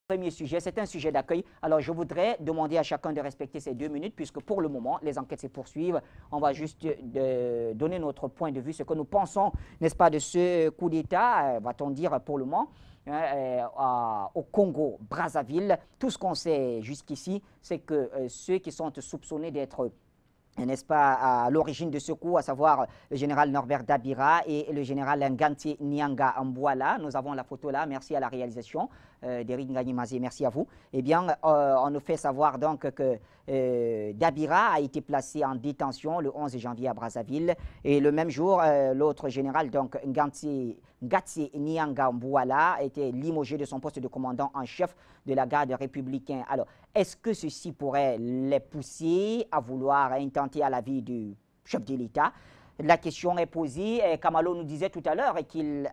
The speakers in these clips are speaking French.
Premier sujet, c'est un sujet d'accueil. Alors, je voudrais demander à chacun de respecter ces 2 minutes, puisque pour le moment, les enquêtes se poursuivent. On va juste donner notre point de vue, ce que nous pensons, n'est-ce pas, de ce coup d'État, va-t-on dire pour le moment, au Congo, Brazzaville. Tout ce qu'on sait jusqu'ici, c'est que ceux qui sont soupçonnés d'être n'est-ce pas, à l'origine de ce coup, à savoir le général Norbert Dabira et le général Nganti Nyanga Mbouala. Nous avons la photo là, merci à la réalisation d'Eric Nganimazé, merci à vous. Eh bien, on nous fait savoir donc que Dabira a été placé en détention le 11 janvier à Brazzaville et le même jour, l'autre général, donc Nganti Nyanga Mbouala, a été limogé de son poste de commandant en chef de la garde républicaine. Alors, est-ce que ceci pourrait les pousser à vouloir intenter à la vie du chef de l'État? La question est posée. Kamalo nous disait tout à l'heure qu'il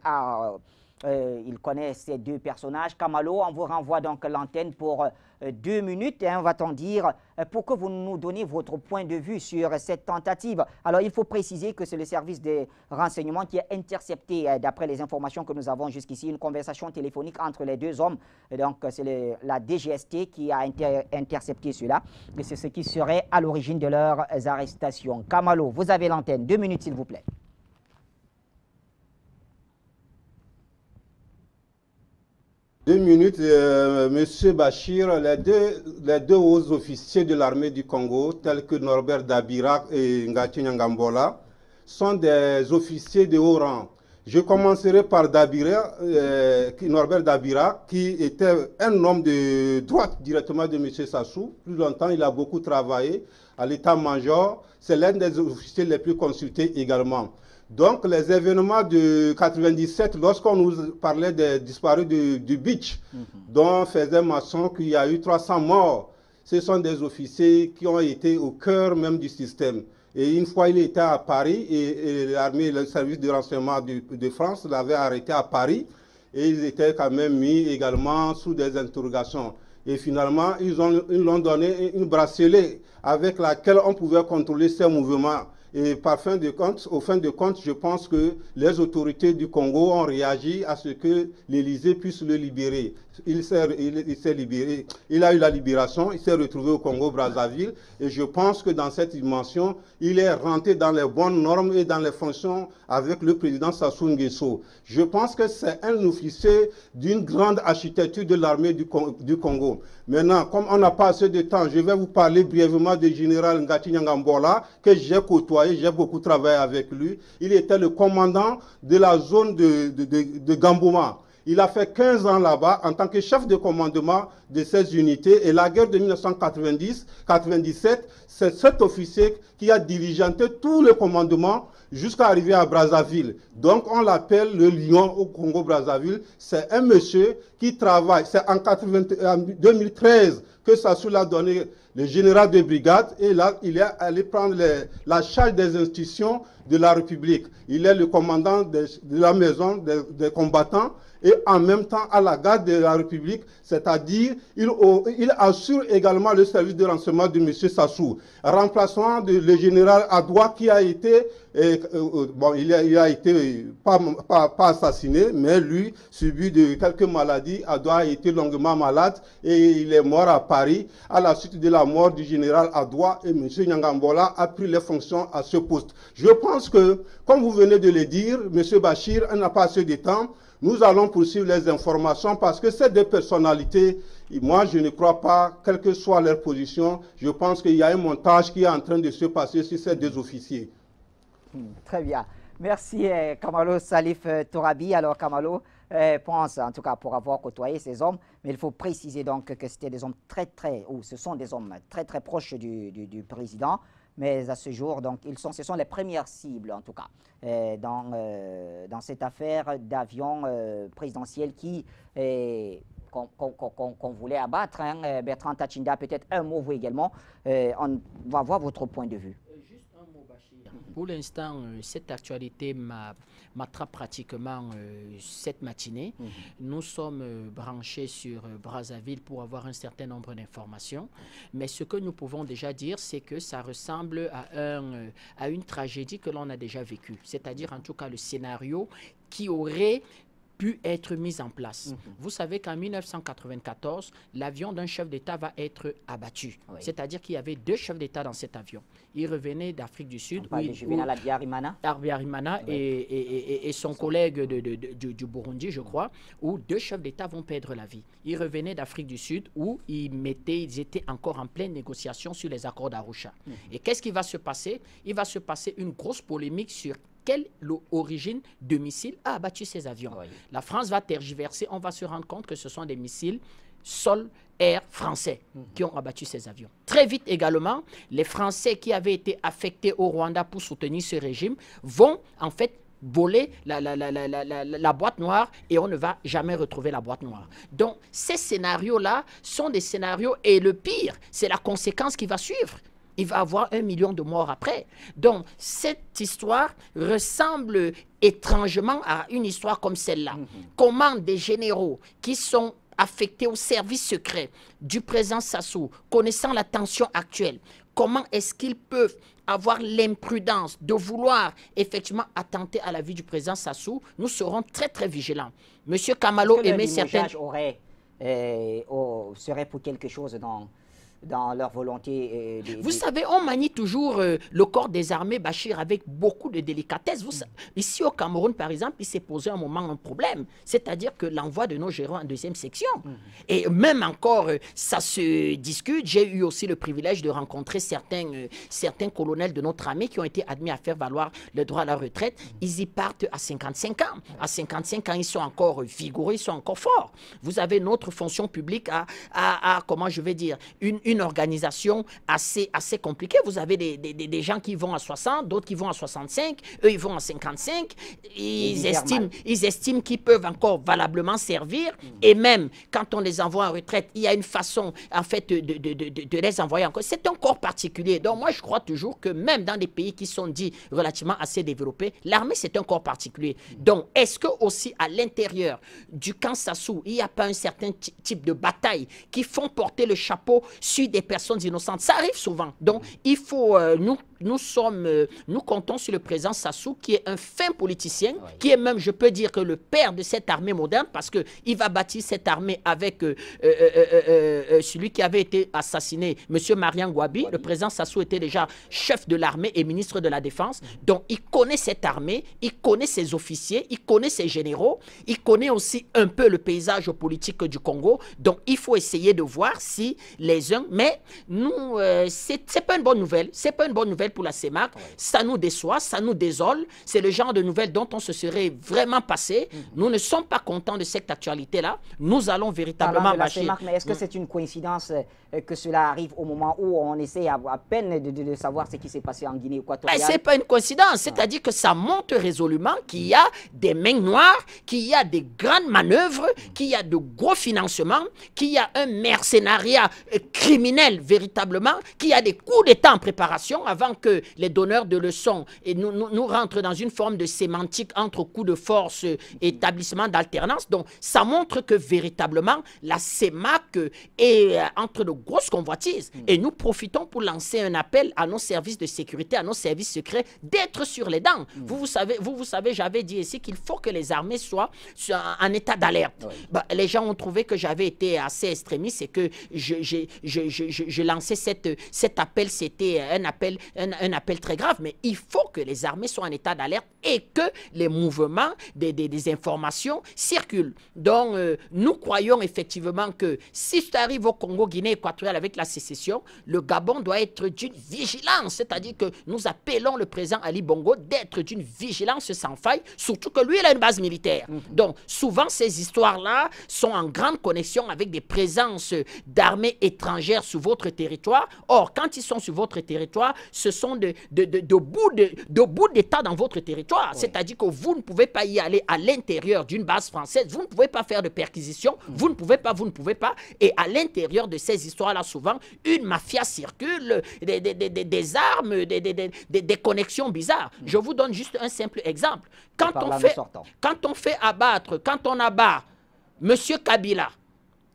il connaît ces deux personnages. Kamalo, on vous renvoie donc l'antenne pour 2 minutes, hein, va-t-on dire, pour que vous nous donniez votre point de vue sur cette tentative. Alors, il faut préciser que c'est le service des renseignements qui a intercepté, d'après les informations que nous avons jusqu'ici, une conversation téléphonique entre les deux hommes. Donc, c'est la DGST qui a intercepté cela. Et c'est ce qui serait à l'origine de leurs arrestations. Kamalo, vous avez l'antenne. 2 minutes, s'il vous plaît. Deux minutes, Monsieur Bachir, les deux hauts officiers de l'armée du Congo, tels que Norbert Dabira et Ngati Nyangambola, sont des officiers de haut rang. Je commencerai par Dabira, Norbert Dabira, qui était un homme de droite directement de M. Sassou. Plus longtemps, il a beaucoup travaillé à l'état-major. C'est l'un des officiers les plus consultés également. Donc, les événements de 97, lorsqu'on nous parlait des disparus du beach, dont faisait mention qu'il y a eu 300 morts, ce sont des officiers qui ont été au cœur même du système. Et une fois, il était à Paris et l'armée, le service de renseignement de France l'avait arrêté à Paris et ils étaient quand même mis également sous des interrogations. Et finalement, ils l'ont donné une bracelet avec laquelle on pouvait contrôler ses mouvements. Et au fin de compte, je pense que les autorités du Congo ont réagi à ce que l'Élysée puisse le libérer. Il s'est libéré, il a eu la libération, il s'est retrouvé au Congo-Brazzaville et je pense que dans cette dimension, il est rentré dans les bonnes normes et dans les fonctions avec le président Sassou Nguesso. Je pense que c'est un officier d'une grande architecture de l'armée du Congo. Maintenant, comme on n'a pas assez de temps, je vais vous parler brièvement du général Ngati Nyangambola que j'ai côtoyé, j'ai beaucoup travaillé avec lui. Il était le commandant de la zone de Gambouma. Il a fait 15 ans là-bas en tant que chef de commandement de ces unités. Et la guerre de 1990-97, c'est cet officier qui a diligenté tout le commandement jusqu'à arriver à Brazzaville. Donc on l'appelle le lion au Congo-Brazzaville. C'est un monsieur qui travaille. C'est en 2013 que Sassou l'a donné le général de brigade et là il est allé prendre la charge des institutions de la République. Il est le commandant de la maison des combattants et en même temps à la garde de la République, c'est-à-dire il assure également le service de renseignement de M. Sassou. Remplacement le général Adoua qui a été, bon, il a été pas assassiné, mais lui subi de quelques maladies. Adoua a été longuement malade et il est mort à Paris à la suite de la mort du général Adoua et M. Nyangambola a pris les fonctions à ce poste. Je pense que, comme vous venez de le dire, M. Bachir, on n'a pas assez de temps. Nous allons poursuivre les informations parce que ces deux personnalités, moi je ne crois pas, quelle que soit leur position, je pense qu'il y a un montage qui est en train de se passer sur ces deux officiers. Très bien. Merci Kamalo Salif Tourabi. Alors Kamalo pense, en tout cas pour avoir côtoyé ces hommes, mais il faut préciser donc que c'était des hommes ce sont des hommes très proches du président. Mais à ce jour, donc, ce sont les premières cibles, en tout cas, dans cette affaire d'avion présidentiel qu'on voulait abattre. Hein. Bertrand Tachinda, peut-être un mot, vous également. On va voir votre point de vue. Juste un mot, Bachir. Pour l'instant, cette actualité m'attrape pratiquement cette matinée. Nous sommes branchés sur Brazzaville pour avoir un certain nombre d'informations. Mais ce que nous pouvons déjà dire, c'est que ça ressemble à une tragédie que l'on a déjà vécue. C'est-à-dire, en tout cas, le scénario qui aurait pu être mise en place. Vous savez qu'en 1994, l'avion d'un chef d'État va être abattu. Oui. C'est-à-dire qu'il y avait 2 chefs d'État dans cet avion. Il revenait d'Afrique du Sud. On parle de Juvenal Habyarimana. Habyarimana et son collègue du Burundi, je crois, où 2 chefs d'État vont perdre la vie. Ils revenaient d'Afrique du Sud où ils étaient encore en pleine négociation sur les accords d'Arusha. Et qu'est-ce qui va se passer? Il va se passer une grosse polémique sur quelle origine de missiles a abattu ces avions. Oui. La France va tergiverser, on va se rendre compte que ce sont des missiles sol-air français qui ont abattu ces avions. Très vite également, les Français qui avaient été affectés au Rwanda pour soutenir ce régime vont en fait voler la boîte noire et on ne va jamais retrouver la boîte noire. Donc ces scénarios-là sont des scénarios et le pire, c'est la conséquence qui va suivre. Il va y avoir 1 million de morts après. Donc, cette histoire ressemble étrangement à une histoire comme celle-là. Comment des généraux qui sont affectés au service secret du président Sassou, connaissant la tension actuelle, comment est-ce qu'ils peuvent avoir l'imprudence de vouloir effectivement attenter à la vie du président Sassou? Nous serons très, très vigilants. Monsieur Kamalo aimait certaines... serait pour quelque chose dans leur volonté. Vous savez, on manie toujours le corps des armées Bachir avec beaucoup de délicatesse. Ici au Cameroun, par exemple, il s'est posé un moment un problème, c'est-à-dire que l'envoi de nos gérants en 2e section. Et même encore, ça se discute. J'ai eu aussi le privilège de rencontrer certains colonels de notre armée qui ont été admis à faire valoir le droit à la retraite. Ils y partent à 55 ans. À 55 ans, ils sont encore vigoureux, ils sont encore forts. Vous avez notre fonction publique comment je vais dire, une organisation assez compliquée. Vous avez des gens qui vont à 60, d'autres qui vont à 65, eux ils vont à 55. Ils estiment qu'ils peuvent encore valablement servir. Et même quand on les envoie en retraite, il y a une façon en fait de les envoyer encore. C'est un corps particulier. Donc moi je crois toujours que même dans des pays qui sont dits relativement assez développés, l'armée c'est un corps particulier. Donc est-ce que aussi à l'intérieur du camp Sassou, il n'y a pas un certain type de bataille qui font porter le chapeau sur des personnes innocentes? Ça arrive souvent. Donc, il faut, nous comptons sur le président Sassou, qui est un fin politicien, qui est même, je peux dire, que le père de cette armée moderne, parce qu'il va bâtir cette armée avec celui qui avait été assassiné, M. Marian Gouabi. Le président Sassou était déjà chef de l'armée et ministre de la Défense. Donc, il connaît cette armée, il connaît ses officiers, il connaît ses généraux, il connaît aussi un peu le paysage politique du Congo. Donc, il faut essayer de voir si les uns... Mais nous, c'est pas une bonne nouvelle. C'est pas une bonne nouvelle pour la CEMAC. Ça nous déçoit, ça nous désole. C'est le genre de nouvelles dont on se serait vraiment passé. Nous ne sommes pas contents de cette actualité-là. Nous allons véritablement... Mais est-ce que c'est une coïncidence que cela arrive au moment où on essaie à peine de savoir ce qui s'est passé en Guinée équatoriale? Ce n'est pas une coïncidence. C'est-à-dire que ça montre résolument qu'il y a des mains noires, qu'il y a des grandes manœuvres, qu'il y a de gros financements, qu'il y a un mercenariat criminel véritablement, qu'il y a des coups d'État en préparation avant que les donneurs de leçons nous rentrent dans une forme de sémantique entre coups de force et établissement d'alternance. Donc, ça montre que véritablement, la CEMAC est entre de grosses convoitises. Et nous profitons pour lancer un appel à nos services de sécurité, à nos services secrets, d'être sur les dents. Vous savez, j'avais dit ici qu'il faut que les armées soient en état d'alerte. Les gens ont trouvé que j'avais été assez extrémiste et que je lançais cet appel, c'était un appel très grave, mais il faut que les armées soient en état d'alerte et que les mouvements des informations circulent. Donc, nous croyons effectivement que si ça arrive au Congo, Guinée équatoriale avec la sécession, le Gabon doit être d'une vigilance, c'est-à-dire que nous appelons le président Ali Bongo d'être d'une vigilance sans faille, surtout que lui, il a une base militaire. Donc, souvent, ces histoires-là sont en grande connexion avec des présences d'armées étrangères sur votre territoire. Or, quand ils sont sur votre territoire, ce sont de bouts d'État dans votre territoire. C'est-à-dire que vous ne pouvez pas y aller à l'intérieur d'une base française, vous ne pouvez pas faire de perquisition, vous ne pouvez pas. Et à l'intérieur de ces histoires-là, souvent, une mafia circule, des armes, des connexions bizarres. Je vous donne juste un simple exemple. Quand on fait abattre, quand on abat M. Kabila,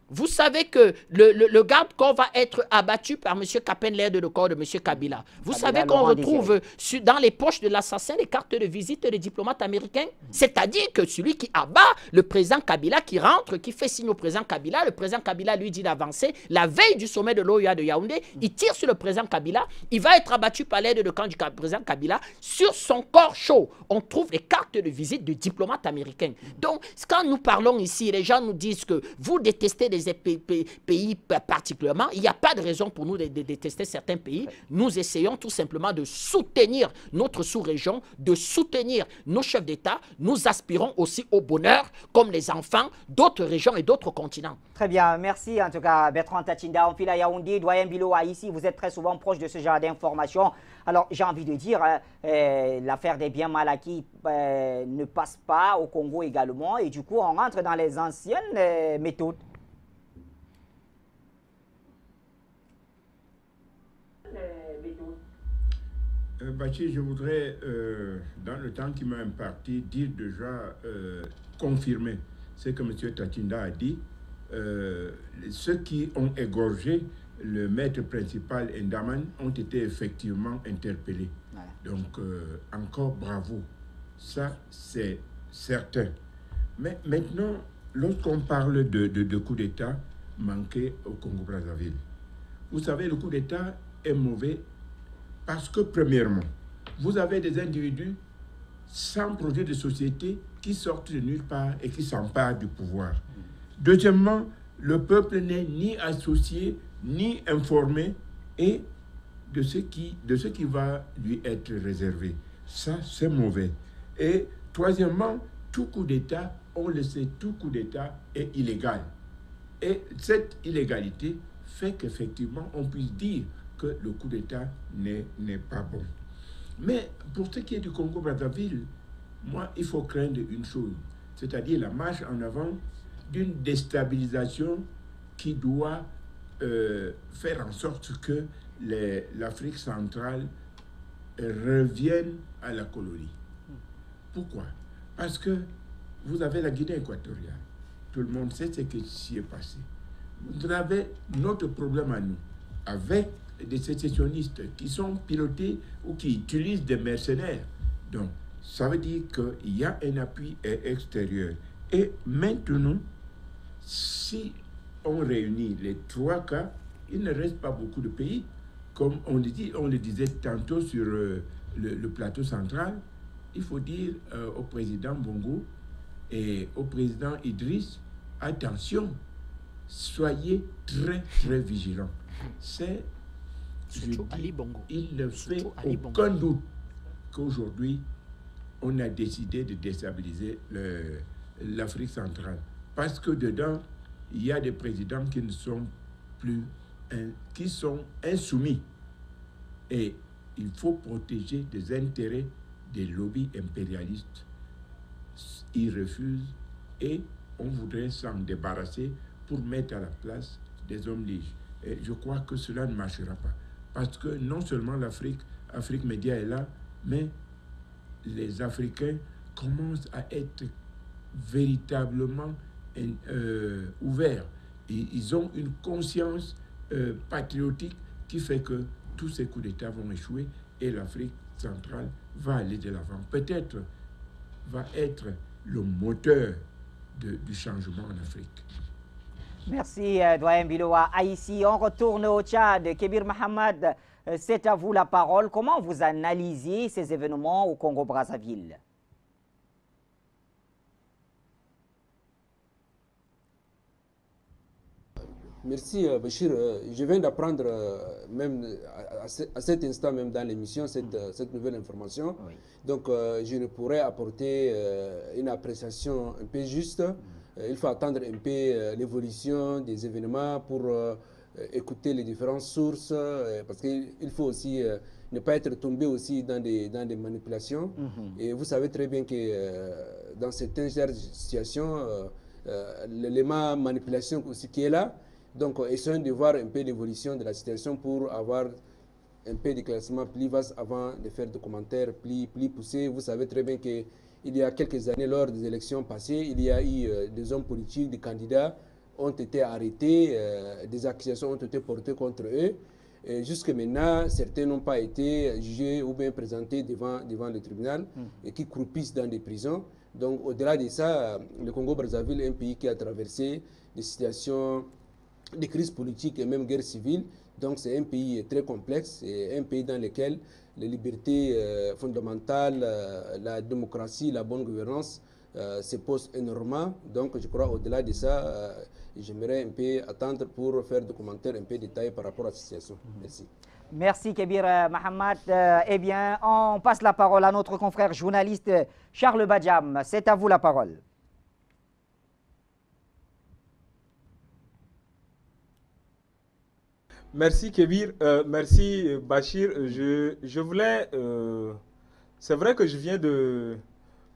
Vous savez que le garde-corps va être abattu par M. Kappen, l'aide de corps de M. Kabila. Vous savez qu'on retrouve dans les poches de l'assassin les cartes de visite des diplomates américains. C'est-à-dire que celui qui abat le président Kabila, qui rentre, qui fait signe au président Kabila, le président Kabila lui dit d'avancer. La veille du sommet de l'OUA de Yaoundé, il tire sur le président Kabila. Il va être abattu par l'aide de camp du président Kabila. Sur son corps chaud, on trouve les cartes de visite de diplomates américains. Donc, quand nous parlons ici, les gens nous disent que vous détestez des pays particulièrement. Il n'y a pas de raison pour nous de détester certains pays. Nous essayons tout simplement de soutenir notre sous-région, de soutenir nos chefs d'État. Nous aspirons aussi au bonheur, comme les enfants d'autres régions et d'autres continents. Très bien, merci en tout cas Bertrand Tachinda. On file à Yaoundé, doyen Biloa ici. Vous êtes très souvent proche de ce genre d'informations. Alors, j'ai envie de dire, l'affaire des biens mal acquis ne passe pas au Congo également. Et du coup, on rentre dans les anciennes méthodes. Bachir, je voudrais, dans le temps qui m'a imparti, dire déjà, confirmer ce que M. Tachinda a dit. Ceux qui ont égorgé le maître principal Ndaman ont été effectivement interpellés. Ouais. Donc, encore bravo. Ça, c'est certain. Mais maintenant, lorsqu'on parle de coup d'État manqué au Congo-Brazzaville, vous savez, le coup d'État est mauvais parce que, premièrement, vous avez des individus sans projet de société qui sortent de nulle part et qui s'emparent du pouvoir. Deuxièmement, le peuple n'est ni associé, ni informé et de ce qui va lui être réservé. Ça, c'est mauvais. Et troisièmement, tout coup d'État, on le sait, tout coup d'État est illégal. Et cette illégalité fait qu'effectivement, on puisse dire que le coup d'État n'est pas bon. Mais pour ce qui est du Congo-Brazzaville, moi, il faut craindre une chose, c'est-à-dire la marche en avant d'une déstabilisation qui doit faire en sorte que l'Afrique centrale revienne à la colonie. Pourquoi? Parce que vous avez la Guinée équatoriale. Tout le monde sait ce qui s'y est passé. Vous avez notre problème à nous, avec des sécessionnistes qui sont pilotés ou qui utilisent des mercenaires. Donc, ça veut dire qu'il y a un appui extérieur. Et maintenant, si on réunit les trois cas, il ne reste pas beaucoup de pays. Comme on le disait tantôt sur le plateau central, il faut dire au président Bongo et au président Idriss, attention, soyez très très vigilants. C'est, Ali Bongo. Il ne fait aucun doute qu'aujourd'hui, on a décidé de déstabiliser l'Afrique centrale. Parce que dedans, il y a des présidents qui ne sont plus, qui sont insoumis. Et il faut protéger des intérêts des lobbies impérialistes. Ils refusent et on voudrait s'en débarrasser pour mettre à la place des hommes libres. Et je crois que cela ne marchera pas. Parce que non seulement Afrique Média est là, mais les Africains commencent à être véritablement ouverts. Ils ont une conscience patriotique qui fait que tous ces coups d'État vont échouer et l'Afrique centrale va aller de l'avant. Peut-être va être le moteur du changement en Afrique. Merci, doyen Biloa. Ici, on retourne au Tchad. Kébir Mohamed, c'est à vous la parole. Comment vous analysez ces événements au Congo-Brazzaville? Merci, Bachir. Je viens d'apprendre, même à cet instant, même dans l'émission, cette nouvelle information. Oui. Donc, je ne pourrais apporter une appréciation un peu juste. Il faut attendre un peu l'évolution des événements pour écouter les différentes sources, parce qu'il faut aussi ne pas être tombé aussi dans des manipulations. Et vous savez très bien que dans certaines situations, l'élément manipulation aussi qui est là. Donc, essayons de voir un peu l'évolution de la situation pour avoir un peu de classement plus vaste avant de faire des commentaires plus poussés. Vous savez très bien qu'il y a quelques années, lors des élections passées, il y a eu des hommes politiques, des candidats ont été arrêtés, des accusations ont été portées contre eux. Jusque maintenant, certains n'ont pas été jugés ou bien présentés devant le tribunal et qui croupissent dans des prisons. Donc, au-delà de ça, le Congo-Brazzaville est un pays qui a traversé des situations de crise politique et même guerre civile. Donc, c'est un pays très complexe et un pays dans lequel les libertés fondamentales, la démocratie, la bonne gouvernance se posent énormément. Donc, je crois au-delà de ça, j'aimerais un peu attendre pour faire des commentaires un peu détaillés par rapport à la situation. Merci. Merci Kébir Mahamad. Eh bien, on passe la parole à notre confrère journaliste Charles Badjam. C'est à vous la parole. Merci Kébir, merci Bachir. Je voulais, c'est vrai que je viens de,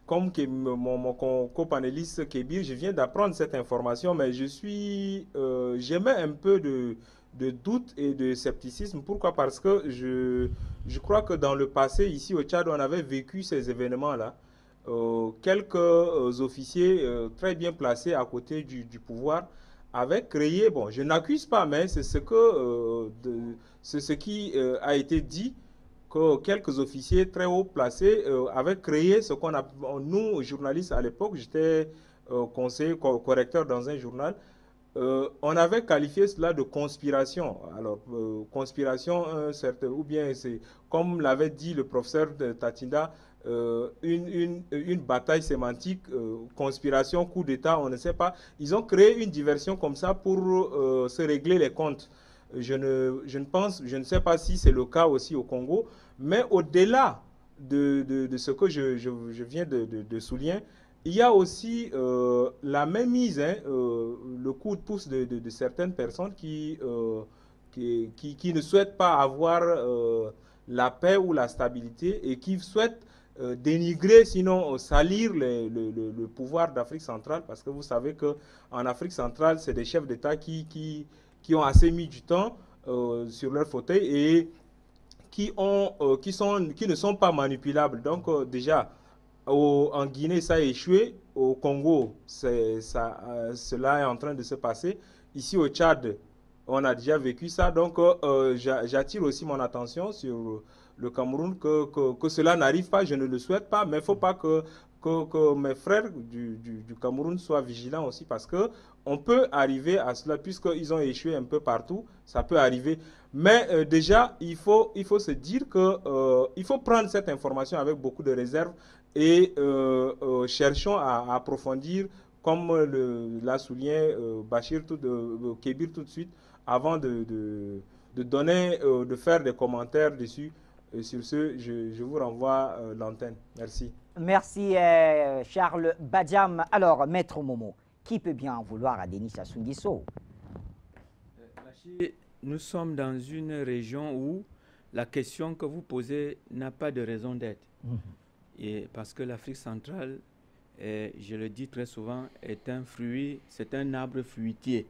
comme mon co-panéliste Kébir, je viens d'apprendre cette information, mais j'émets un peu de doute et de scepticisme. Pourquoi? Parce que je crois que dans le passé, ici au Tchad, on avait vécu ces événements-là. Quelques officiers très bien placés à côté du pouvoir avait créé, bon, je n'accuse pas, mais c'est ce qui a été dit, que quelques officiers très haut placés avaient créé ce qu'on appelle, nous, journalistes à l'époque, j'étais conseiller, correcteur dans un journal, on avait qualifié cela de conspiration. Alors, conspiration, ou bien c'est, comme l'avait dit le professeur de Tatinda, une bataille sémantique, conspiration, coup d'État, on ne sait pas. Ils ont créé une diversion comme ça pour se régler les comptes. Je ne sais pas si c'est le cas aussi au Congo, mais au-delà de ce que je viens de souligner, il y a aussi la mainmise, le coup de pouce de certaines personnes qui ne souhaitent pas avoir la paix ou la stabilité et qui souhaitent dénigrer, sinon salir le pouvoir d'Afrique centrale, parce que vous savez qu'en Afrique centrale, c'est des chefs d'État qui ont assez mis du temps sur leur fauteuil et qui ne sont pas manipulables. Donc déjà, en Guinée, ça a échoué. Au Congo, cela est en train de se passer. Ici au Tchad, on a déjà vécu ça. Donc j'attire aussi mon attention sur le Cameroun, que cela n'arrive pas, je ne le souhaite pas, mais il ne faut pas que mes frères du Cameroun soient vigilants aussi, parce qu'on peut arriver à cela, puisqu'ils ont échoué un peu partout, ça peut arriver. Mais déjà, il faut se dire qu'il faut prendre cette information avec beaucoup de réserve et cherchons à approfondir, comme l'a souligné Bachir Kébir tout de suite, avant de faire des commentaires dessus. Et sur ce, je vous renvoie l'antenne. Merci. Merci Charles Badjam. Alors, Maître Momo, qui peut bien en vouloir à Denis Sassou Nguesso? Nous sommes dans une région où la question que vous posez n'a pas de raison d'être. Et parce que l'Afrique centrale, je le dis très souvent, est un fruit, c'est un arbre fruitier.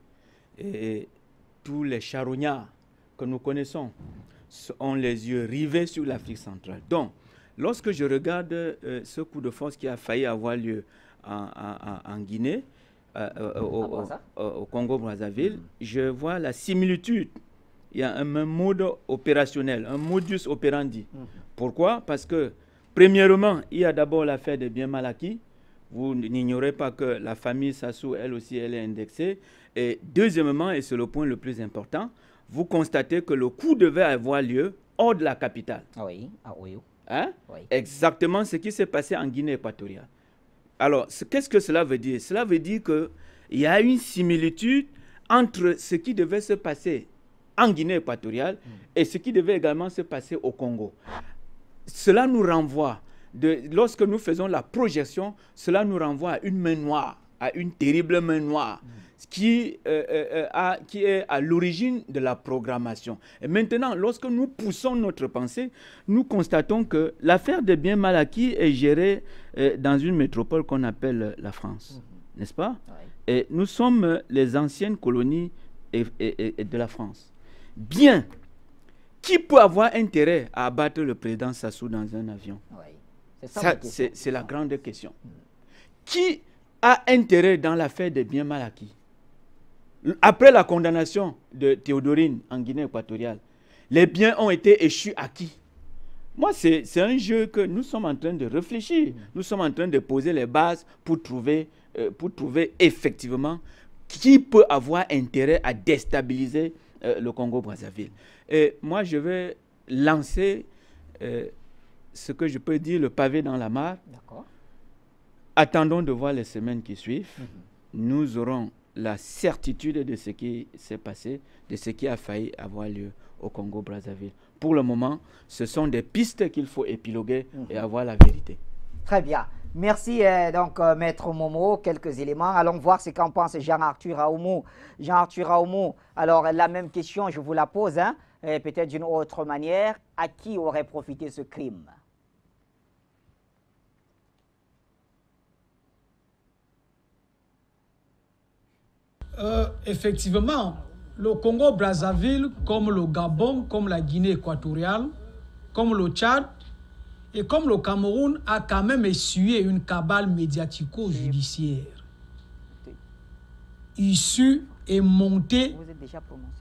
Et tous les charognards que nous connaissons ont les yeux rivés sur l'Afrique centrale. Donc, lorsque je regarde ce coup de force qui a failli avoir lieu en Guinée, au Congo-Brazzaville, je vois la similitude. Il y a un même mode opérationnel, un modus operandi. Pourquoi? Parce que, premièrement, il y a d'abord l'affaire des biens mal acquis. Vous n'ignorez pas que la famille Sassou, elle aussi, elle est indexée. Et deuxièmement, et c'est le point le plus important, vous constatez que le coup devait avoir lieu hors de la capitale. Oui, à Oyo. Hein? Oui. Exactement ce qui s'est passé en Guinée équatoriale. Alors, qu'est-ce que cela veut dire? Cela veut dire qu'il y a une similitude entre ce qui devait se passer en Guinée équatoriale et ce qui devait également se passer au Congo. Cela nous renvoie, lorsque nous faisons la projection, cela nous renvoie à une main noire, à une terrible main noire, qui est à l'origine de la programmation. Et maintenant, lorsque nous poussons notre pensée, nous constatons que l'affaire des biens mal acquis est gérée dans une métropole qu'on appelle la France, n'est-ce pas? Oui. Et nous sommes les anciennes colonies de la France. Bien, qui peut avoir intérêt à abattre le président Sassou dans un avion? Oui. C'est la grande question. Qui a intérêt dans l'affaire des biens mal acquis? Après la condamnation de Théodorine en Guinée équatoriale, les biens ont été échus à qui? Moi, c'est un jeu que nous sommes en train de réfléchir. Nous sommes en train de poser les bases pour trouver effectivement qui peut avoir intérêt à déstabiliser le Congo-Brazzaville. Et moi, je vais lancer ce que je peux dire, le pavé dans la mare. Attendons de voir les semaines qui suivent. Nous aurons la certitude de ce qui s'est passé, de ce qui a failli avoir lieu au Congo-Brazzaville. Pour le moment, ce sont des pistes qu'il faut épiloguer et avoir la vérité. Très bien. Merci donc Maître Momo. Quelques éléments. Allons voir ce qu'en pense Jean-Arthur Aoumou. Jean-Arthur Aoumou, alors la même question, je vous la pose, hein, peut-être d'une autre manière. À qui aurait profité ce crime? Effectivement, le Congo-Brazzaville, comme le Gabon, comme la Guinée équatoriale, comme le Tchad et comme le Cameroun, a quand même essuyé une cabale médiatico-judiciaire issue et montée,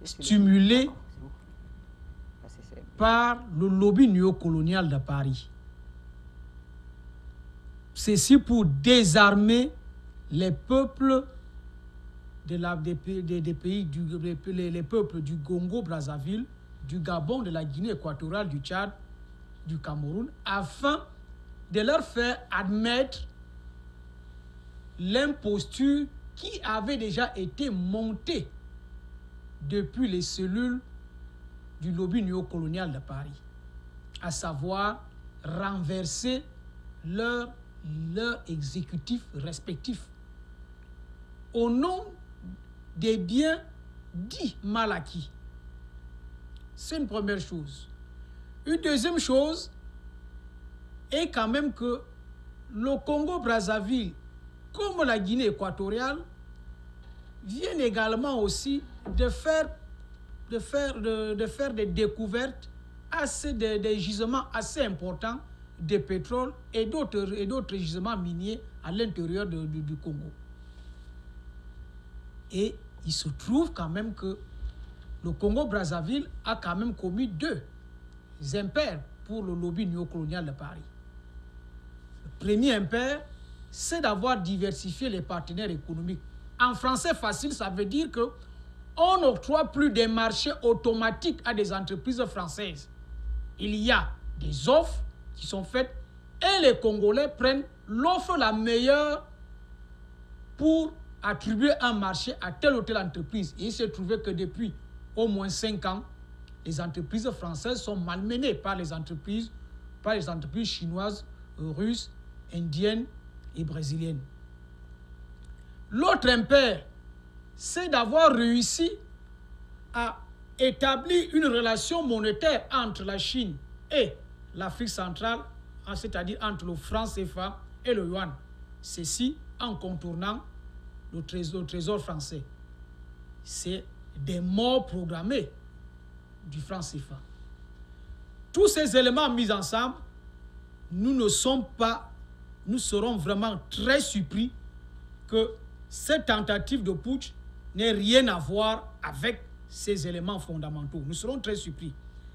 stimulée par le lobby néocolonial de Paris. Ceci pour désarmer les peuples des pays, les peuples du Congo-Brazzaville, du Gabon, de la Guinée équatoriale, du Tchad, du Cameroun, afin de leur faire admettre l'imposture qui avait déjà été montée depuis les cellules du lobby néocolonial de Paris, à savoir renverser leur exécutif respectif au nom des biens dits mal acquis. C'est une première chose. Une deuxième chose est quand même que le Congo-Brazzaville, comme la Guinée équatoriale, viennent également aussi de faire des découvertes, des gisements assez importants de pétrole et d'autres gisements miniers à l'intérieur du Congo. Et il se trouve quand même que le Congo-Brazzaville a quand même commis 2 impairs pour le lobby néocolonial de Paris. Le premier impair, c'est d'avoir diversifié les partenaires économiques. En français facile, ça veut dire qu'on n'octroie plus des marchés automatiques à des entreprises françaises. Il y a des offres qui sont faites et les Congolais prennent l'offre la meilleure pour attribuer un marché à telle ou telle entreprise. Et il s'est trouvé que depuis au moins 5 ans, les entreprises françaises sont malmenées par les entreprises chinoises, russes, indiennes et brésiliennes. L'autre impair, c'est d'avoir réussi à établir une relation monétaire entre la Chine et l'Afrique centrale, c'est-à-dire entre le franc CFA et le yuan. Ceci en contournant le trésor français. C'est des morts programmées du franc CFA. Tous ces éléments mis ensemble, nous serons vraiment très surpris que cette tentative de putsch n'ait rien à voir avec ces éléments fondamentaux. Nous serons très surpris.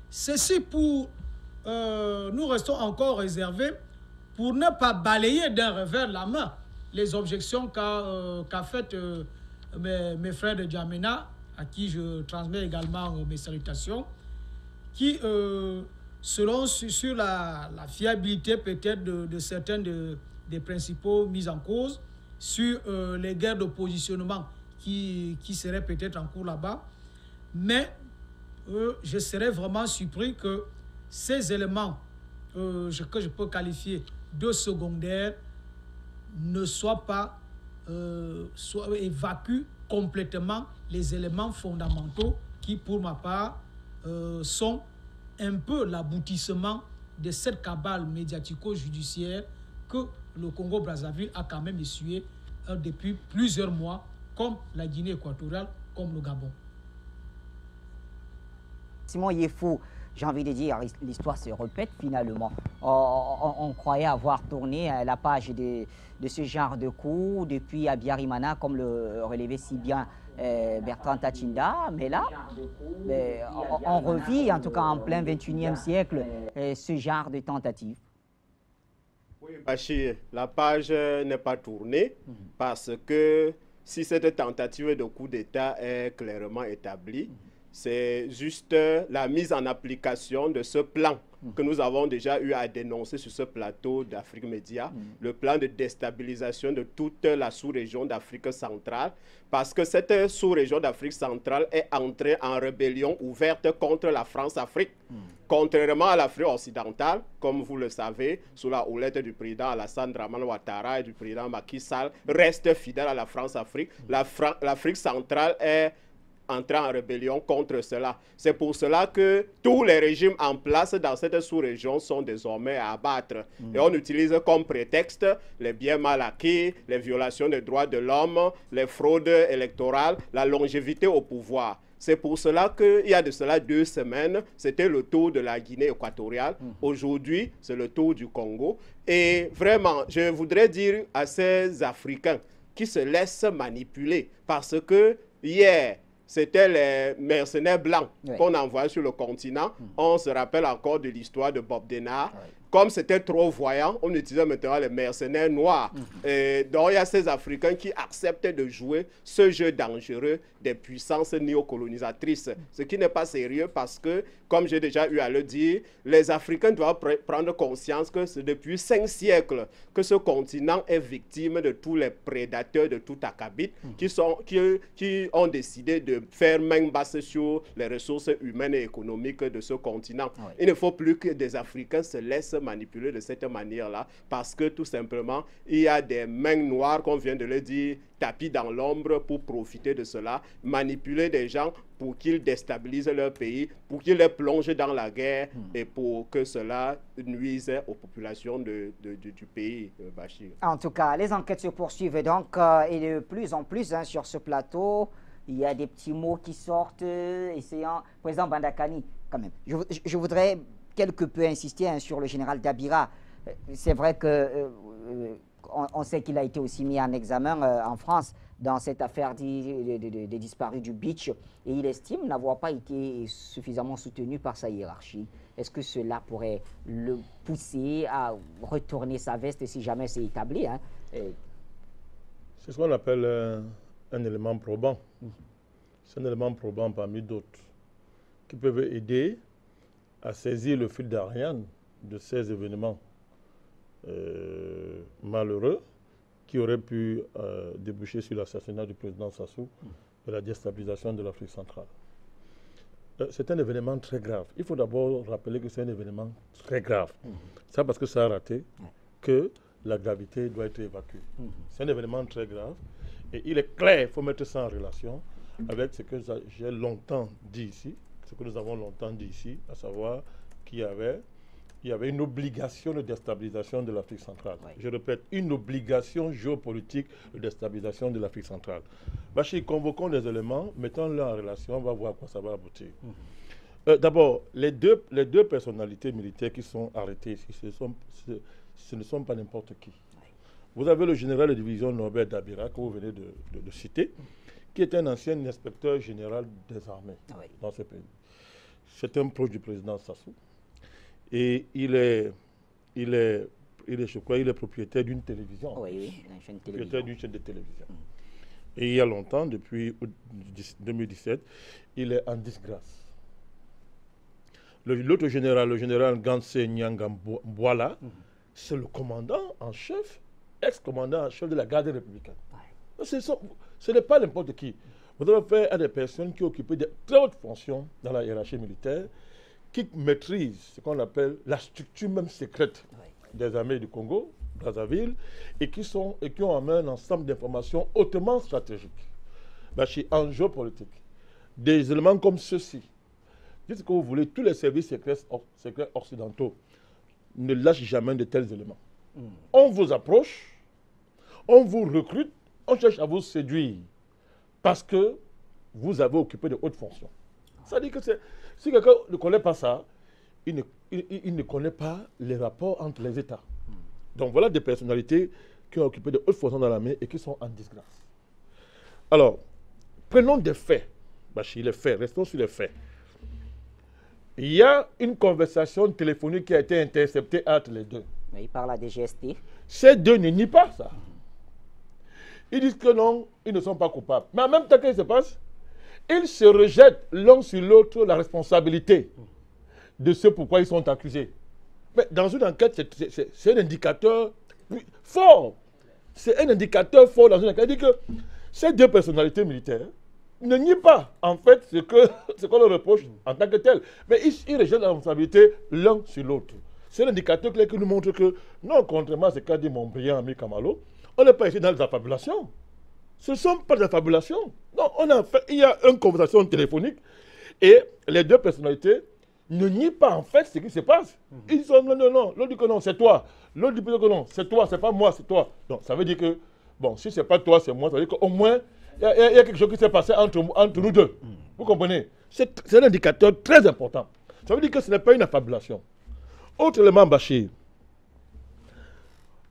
Ceci pour... nous restons encore réservés pour ne pas balayer d'un revers la main les objections qu'a faites mes frères de Djamena, à qui je transmets également mes salutations, qui seront sur la fiabilité peut-être de certains des principaux mis en cause, sur les guerres de positionnement qui seraient peut-être en cours là-bas. Mais je serais vraiment surpris que ces éléments que je peux qualifier de secondaires ne soient pas évacuent complètement les éléments fondamentaux qui, pour ma part, sont un peu l'aboutissement de cette cabale médiatico-judiciaire que le Congo-Brazzaville a quand même essuyé depuis plusieurs mois, comme la Guinée équatoriale, comme le Gabon. Simon Yefou, j'ai envie de dire, l'histoire se répète finalement. On croyait avoir tourné la page de ce genre de coup depuis Abiyarimana, comme le relevait si bien Bertrand Tachinda, mais là, on revit, en tout cas en plein 21e siècle, ce genre de tentative. Oui, Bachir, la page n'est pas tournée parce que si cette tentative de coup d'État est clairement établie, c'est juste la mise en application de ce plan que nous avons déjà eu à dénoncer sur ce plateau d'Afrique Média, le plan de déstabilisation de toute la sous-région d'Afrique centrale, parce que cette sous-région d'Afrique centrale est entrée en rébellion ouverte contre la France-Afrique. Contrairement à l'Afrique occidentale, comme vous le savez, sous la houlette du président Alassane Dramane Ouattara et du président Macky Sall, reste fidèle à la France-Afrique. L'Afrique centrale est entrer en rébellion contre cela. C'est pour cela que tous les régimes en place dans cette sous-région sont désormais à abattre. Et on utilise comme prétexte les biens mal acquis, les violations des droits de l'homme, les fraudes électorales, la longévité au pouvoir. C'est pour cela qu'il y a de cela 2 semaines, c'était le tour de la Guinée équatoriale. Aujourd'hui, c'est le tour du Congo. Et vraiment, je voudrais dire à ces Africains qui se laissent manipuler, parce que hier, c'était les mercenaires blancs qu'on envoyait sur le continent. On se rappelle encore de l'histoire de Bob Denard. Comme c'était trop voyant, on utilisait maintenant les mercenaires noirs. Et donc, il y a ces Africains qui acceptent de jouer ce jeu dangereux des puissances néocolonisatrices. Ce qui n'est pas sérieux parce que, comme j'ai déjà eu à le dire, les Africains doivent prendre conscience que c'est depuis 5 siècles que ce continent est victime de tous les prédateurs de tout acabit qui ont décidé de faire main basse sur les ressources humaines et économiques de ce continent. Il ne faut plus que des Africains se laissent manipuler de cette manière-là parce que tout simplement, il y a des mains noires, comme vient de le dire, tapis dans l'ombre pour profiter de cela, manipuler des gens pour qu'ils déstabilisent leur pays, pour qu'ils les plongent dans la guerre et pour que cela nuise aux populations du pays, Bachir. En tout cas, les enquêtes se poursuivent donc et de plus en plus sur ce plateau. Il y a des petits mots qui sortent, essayant... Président Bandakani, quand même, je voudrais quelque peu insister sur le général Dabira. C'est vrai que on sait qu'il a été aussi mis en examen en France dans cette affaire des disparus du Beach, et il estime n'avoir pas été suffisamment soutenu par sa hiérarchie. Est-ce que cela pourrait le pousser à retourner sa veste si jamais c'est établi? C'est ce qu'on appelle un élément probant. C'est un élément probant parmi d'autres qui peuvent aider à saisir le fil d'Ariane de ces événements malheureux qui auraient pu déboucher sur l'assassinat du président Sassou et la déstabilisation de l'Afrique centrale. C'est un événement très grave. Il faut d'abord rappeler que c'est un événement très grave. Ça parce que ça a raté, que la gravité doit être évacuée. C'est un événement très grave et il est clair, il faut mettre ça en relation avec ce que j'ai longtemps dit ici, ce que nous avons longtemps dit ici, à savoir qu'il y avait une obligation de déstabilisation de l'Afrique centrale. Je répète, une obligation géopolitique de déstabilisation de l'Afrique centrale. Bachir, convoquons des éléments, mettons-les en relation, on va voir à quoi ça va aboutir. D'abord, les deux personnalités militaires qui sont arrêtées ici, ce ne sont pas n'importe qui. Vous avez le général de division Norbert Dabira, que vous venez de citer, qui est un ancien inspecteur général des armées dans ce pays. C'est un proche du président Sassou. Et il est propriétaire d'une télévision. Une chaîne de propriétaire d'une chaîne de télévision. Et il y a longtemps, depuis 2017, il est en disgrâce. L'autre général, le général Gansé Nyangambouala, c'est le commandant en chef, ex-commandant en chef de la garde républicaine. Ce n'est pas n'importe qui. Vous avez affaire à des personnes qui occupent de très hautes fonctions dans la hiérarchie militaire, qui maîtrisent ce qu'on appelle la structure même secrète des armées du Congo, Brazzaville, et qui ont en main un ensemble d'informations hautement stratégiques. En géopolitique, des éléments comme ceci, dites ce que vous voulez, tous les services secrets occidentaux ne lâchent jamais de tels éléments. On vous approche, on vous recrute, on cherche à vous séduire parce que vous avez occupé de hautes fonctions. Ça dit que si quelqu'un ne connaît pas ça, il ne connaît pas les rapports entre les États. Donc voilà des personnalités qui ont occupé de hautes fonctions dans l'armée et qui sont en disgrâce. Alors, prenons des faits. Bachir, les faits, restons sur les faits. Il y a une conversation téléphonique qui a été interceptée entre les deux. Mais il parle à des GST. Ces deux ne nient pas ça. Ils disent que non, ils ne sont pas coupables. Mais en même temps, qu'est-ce qui se passe? Ils se rejettent l'un sur l'autre la responsabilité de ce pourquoi ils sont accusés. Mais dans une enquête, c'est un indicateur fort. C'est un indicateur fort dans une enquête. Il dit que ces deux personnalités militaires ne nient pas, en fait, ce qu'on leur reproche en tant que tel. Mais ils rejettent la responsabilité l'un sur l'autre. C'est l'indicateur clair qui nous montre que, non, contrairement à ce qu'a dit mon brillant ami Kamalo, on n'est pas ici dans les affabulations. Ce ne sont pas des affabulations. Non, il y a une conversation téléphonique et les deux personnalités ne nient pas en fait ce qui se passe. Ils disent non, non, non. L'autre dit que non, c'est toi. L'autre dit que non, c'est toi, c'est pas moi, c'est toi. Donc ça veut dire que, bon, si c'est pas toi, c'est moi, ça veut dire qu'au moins, il y a quelque chose qui s'est passé entre nous deux. Vous comprenez? C'est un indicateur très important. Ça veut dire que ce n'est pas une affabulation. Autre élément, Bachir,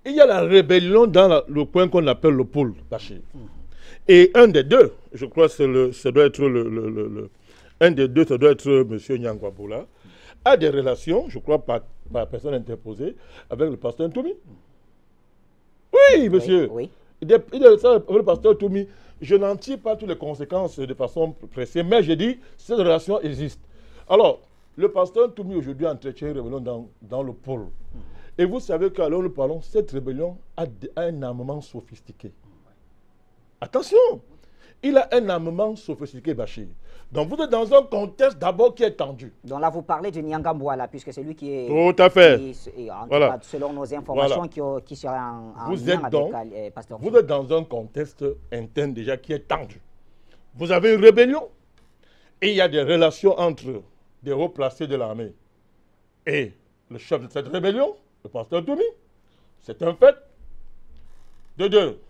il y a la rébellion dans le coin qu'on appelle le pôle, Bachir. Et un des deux, je crois que ça doit être un des deux, ça doit être M. Nyangwabola, a des relations, je crois par personne interposée, avec le pasteur Ntoumi. Oui, monsieur. Oui. Le pasteur Ntoumi, je n'en tire pas toutes les conséquences de façon pressée, mais je dis, cette relation existe. Alors, le pasteur Ntoumi aujourd'hui entretient une rébellion dans le pôle. Et vous savez qu'alors nous parlons, cette rébellion a un armement sophistiqué. Attention, il a un armement sophistiqué, Bachir. Donc vous êtes dans un contexte d'abord qui est tendu. Donc là, vous parlez de Nyangambouala, puisque c'est lui qui est... Tout à fait. Voilà. Selon nos informations, qui sera en lien avec Pasteur. Vous êtes dans un contexte interne déjà qui est tendu. Vous avez une rébellion et il y a des relations entre des hauts placés de l'armée et le chef de cette rébellion, le pasteur Ntoumi. C'est un fait. De deux,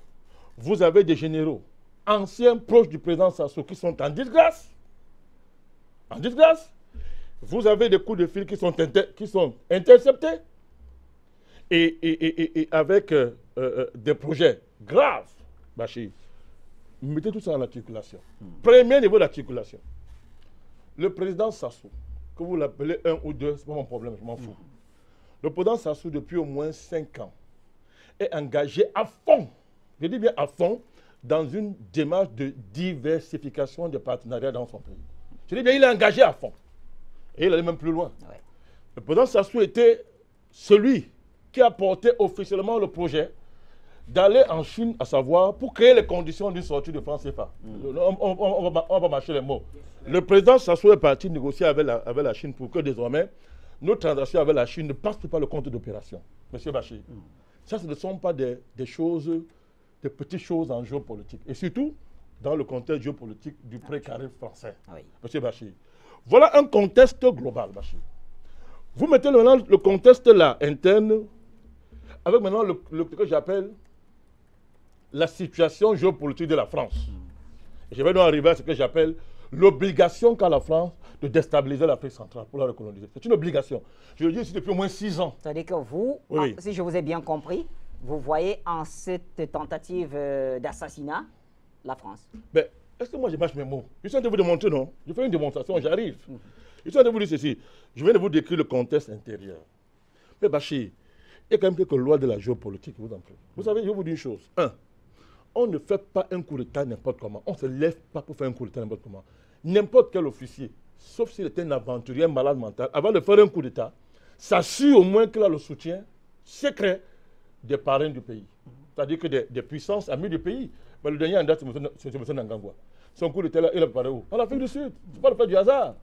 vous avez des généraux anciens proches du président Sassou qui sont en disgrâce. En disgrâce. Vous avez des coups de fil qui sont interceptés. Et avec des projets graves, Bachir, mettez tout ça en articulation. Premier niveau d'articulation. Le président Sassou, que vous l'appelez un ou deux, ce n'est pas mon problème, je m'en fous. Le président Sassou, depuis au moins 5 ans, est engagé à fond, je dis bien à fond, dans une démarche de diversification des partenariats dans son pays. Je dis bien, il est engagé à fond. Et il allait même plus loin. Ouais. Le président Sassou était celui qui a porté officiellement le projet d'aller en Chine, à savoir, pour créer les conditions d'une sortie de franc CFA. On va marcher les mots. Le président Sassou est parti négocier avec la Chine pour que désormais, nos transactions avec la Chine ne passent pas le compte d'opération. Monsieur Bachir, ça, ce ne sont pas des choses, des petites choses en géopolitique. Et surtout, dans le contexte géopolitique du pré-carré français. Oui. Monsieur Bachir. Voilà un contexte global, Bachir. Vous mettez maintenant le contexte là, interne, avec maintenant le que j'appelle la situation géopolitique de la France. Et je vais donc arriver à ce que j'appelle l'obligation qu'a la France de déstabiliser l'Afrique centrale pour la recoloniser. C'est une obligation. Je le dis ici depuis au moins 6 ans. C'est-à-dire que vous, oui. Si je vous ai bien compris, vous voyez en cette tentative d'assassinat la France. Mais est-ce que moi je mâche mes mots? Je suis en train de vous démontrer, non? Je fais une démonstration, j'arrive. Je suis en train de vous dire ceci. Je viens de vous décrire le contexte intérieur. Mais Bachir, il y a quand même quelques lois de la géopolitique, vous en prie. Vous savez, je vais vous dire une chose. On ne fait pas un coup d'État n'importe comment. On ne se lève pas pour faire un coup d'État n'importe comment. N'importe quel officier, sauf s'il était un aventurier, un malade mental, avant de faire un coup d'État, s'assure au moins qu'il a le soutien secret des parrains du pays. C'est-à-dire que des puissances amies du pays. Mais le dernier en date, c'est M. Nangangwa. Son coup d'État, il a préparé où? En Afrique du Sud. Ce n'est pas le fait du hasard.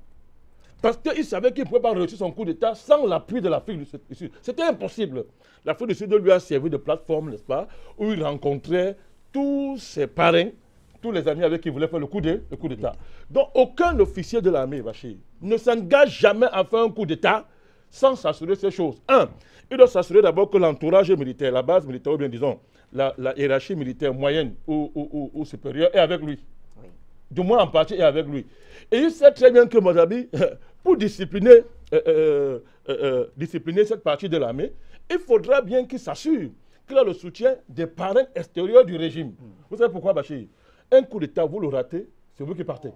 Parce qu'il savait qu'il ne pouvait pas réussir son coup d'État sans l'appui de l'Afrique du Sud. C'était impossible. L'Afrique du Sud lui a servi de plateforme, n'est-ce pas, où il rencontrait tous ses parrains, tous les amis avec qui il voulait faire le coup d'État. Donc, aucun officier de l'armée, Bachir, ne s'engage jamais à faire un coup d'État sans s'assurer ces choses. Il doit s'assurer d'abord que l'entourage militaire, la base militaire, ou bien disons, la hiérarchie militaire moyenne ou supérieure est avec lui. Oui. Du moins en partie est avec lui. Et il sait très bien que Mozabi, pour discipliner cette partie de l'armée, il faudra bien qu'il s'assure qu'il a le soutien des parrains extérieurs du régime. Vous savez pourquoi, Bachir? Un coup d'État, vous le ratez, c'est vous qui partez.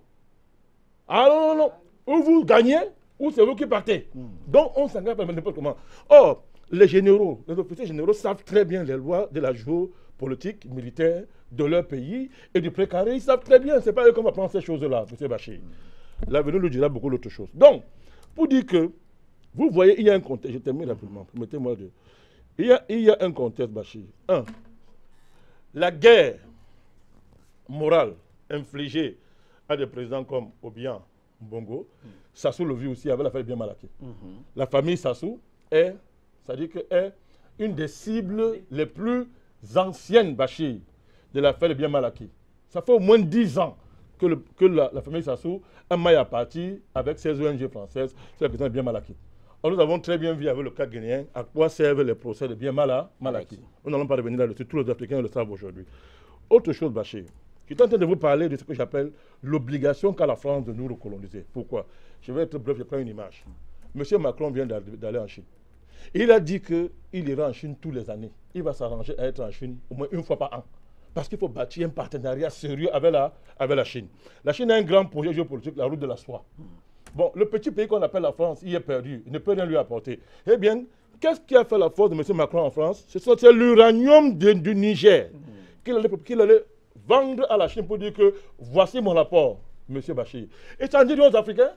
Ah non, non, non. Ou vous gagnez, ou c'est vous qui partez. Donc, on s'engage pas n'importe comment. Or, les généraux, les officiers généraux savent très bien les lois de la géopolitique militaire de leur pays et du précaré. Ils savent très bien. Ce n'est pas eux qu'on va prendre ces choses-là, M. Bachir. L'avenir nous dira beaucoup d'autres choses. Donc, pour dire que, vous voyez, il y a un contexte. Je termine rapidement. Permettez-moi de... Il y a un contexte, Bachir. Un, la guerre morale infligée à des présidents comme Obiang, Bongo, Sassou le vit aussi avec l'affaire bien Malaké. La famille Sassou est, c'est-à-dire que est une des cibles les plus anciennes, Bachir, de l'affaire bien Malaké. Ça fait au moins 10 ans que la famille Sassou a maille à partir avec ses ONG françaises sur la question de bien Malaké. Nous avons très bien vu avec le cas guinéen à quoi servent les procès de bien Malaké. Nous n'allons pas revenir là-dessus, tous les Africains le savent aujourd'hui. Autre chose, Bachir, je suis en train de vous parler de ce que j'appelle l'obligation qu'a la France de nous recoloniser. Pourquoi? Je vais être bref, je prends une image. M. Macron vient d'aller en Chine. Il a dit qu'il ira en Chine tous les années. Il va s'arranger à être en Chine au moins une fois par an. Parce qu'il faut bâtir un partenariat sérieux avec la Chine. La Chine a un grand projet géopolitique, la route de la soie. Bon, le petit pays qu'on appelle la France, il est perdu. Il ne peut rien lui apporter. Eh bien, qu'est-ce qui a fait la force de M. Macron en France? C'est l'uranium du Niger qu'il allait vendre à la Chine pour dire que voici mon apport, M. Bachir. Et ça en dit aux Africains.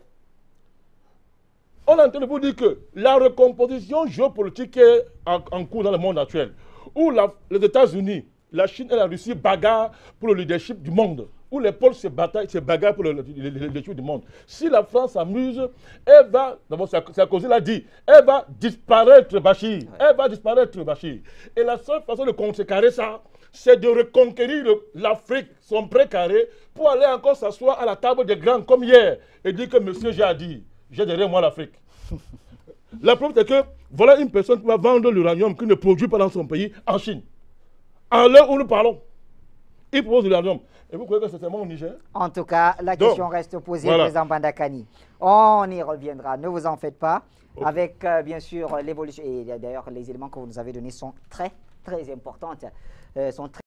On est en train de vous dire que la recomposition géopolitique est en cours dans le monde actuel, où les États-Unis, la Chine et la Russie bagarrent pour le leadership du monde, où les pôles se bagarrent pour le leadership du monde. Si la France s'amuse, elle va, d'abord Sarkozy l'a dit, elle va disparaître, Bachir. Elle va disparaître, Bachir. Et la seule façon de contrecarrer ça, c'est de reconquérir l'Afrique, son précaré, pour aller encore s'asseoir à la table des grands comme hier et dire que monsieur, j'ai à dire, j'ai derrière moi l'Afrique. La preuve, c'est que voilà une personne qui va vendre l'uranium qu'il ne produit pas dans son pays en Chine. À l'heure où nous parlons, il propose de l'uranium. Et vous croyez que c'est seulement au Niger? En tout cas, la question reste posée, voilà. Président Bandakani. On y reviendra, ne vous en faites pas. Okay. Avec, bien sûr, l'évolution. Et d'ailleurs, les éléments que vous nous avez donnés sont très, très importants.